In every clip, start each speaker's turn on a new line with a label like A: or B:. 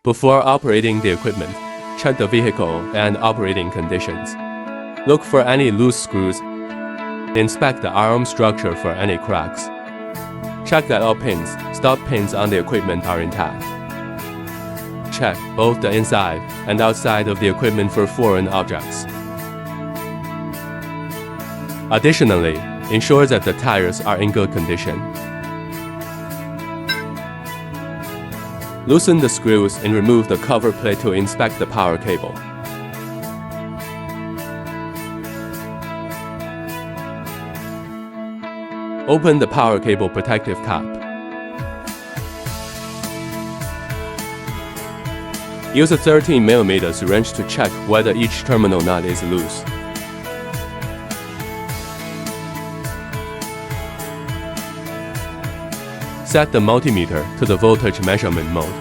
A: Before operating the equipment, check the vehicle and operating conditions. Look for any loose screws. Inspect the arm structure for any cracks. Check that all pins, stop pins on the equipment are intact. Check both the inside and outside of the equipment for foreign objects. Additionally, ensure that the tires are in good condition. Loosen the screws and remove the cover plate to inspect the power cable. Open the power cable protective cap. Use a 13mm wrench to check whether each terminal nut is loose. Set the multimeter to the voltage measurement mode.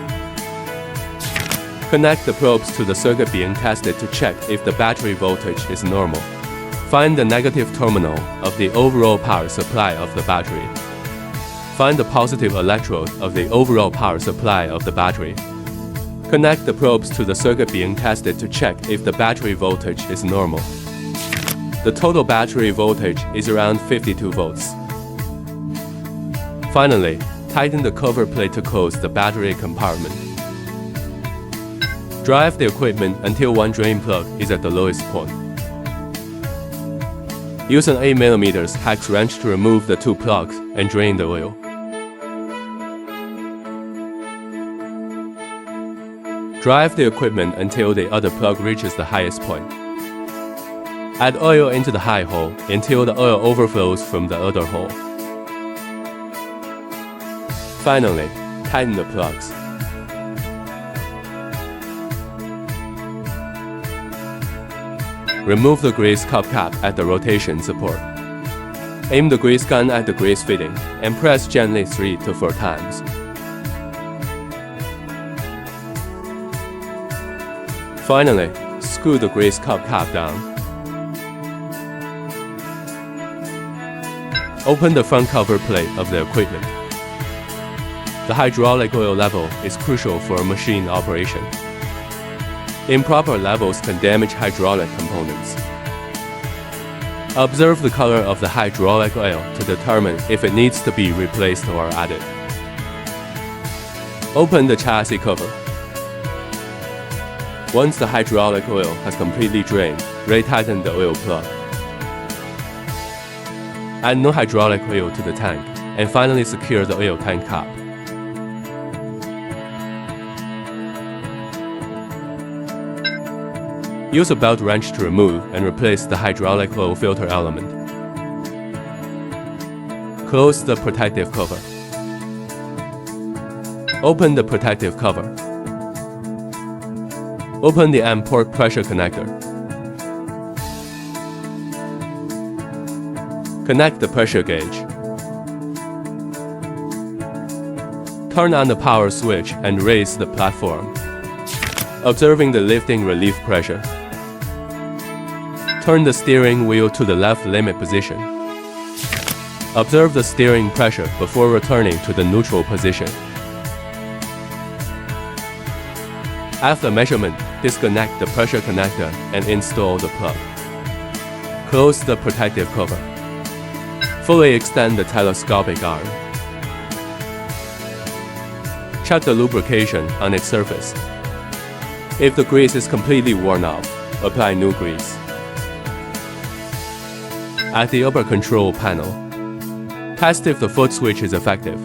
A: Connect the probes to the circuit being tested to check if the battery voltage is normal. Find the negative terminal of the overall power supply of the battery. Find the positive electrode of the overall power supply of the battery. Connect the probes to the circuit being tested to check if the battery voltage is normal. The total battery voltage is around 52 volts. Finally, tighten the cover plate to close the battery compartment. Drive the equipment until one drain plug is at the lowest point. Use an 8mm hex wrench to remove the two plugs and drain the oil. Drive the equipment until the other plug reaches the highest point. Add oil into the high hole until the oil overflows from the other hole. Finally, tighten the plugs. Remove the grease cup cap at the rotation support. Aim the grease gun at the grease fitting and press gently 3 to 4 times. Finally, screw the grease cup cap down. Open the front cover plate of the equipment. The hydraulic oil level is crucial for machine operation. Improper levels can damage hydraulic components. Observe the color of the hydraulic oil to determine if it needs to be replaced or added. Open the chassis cover. Once the hydraulic oil has completely drained, retighten the oil plug. Add no hydraulic oil to the tank, and finally secure the oil tank cap. Use a belt wrench to remove and replace the hydraulic oil filter element. Close the protective cover. Open the protective cover. Open the end port pressure connector. Connect the pressure gauge. Turn on the power switch and raise the platform, observing the lifting relief pressure. Turn the steering wheel to the left limit position. Observe the steering pressure before returning to the neutral position. After measurement, disconnect the pressure connector and install the plug. Close the protective cover. Fully extend the telescopic arm. Check the lubrication on its surface. If the grease is completely worn off, apply new grease. At the upper control panel, test if the foot switch is effective.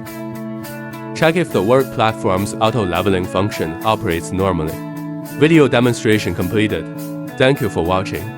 A: Check if the work platform's auto-leveling function operates normally. Video demonstration completed. Thank you for watching.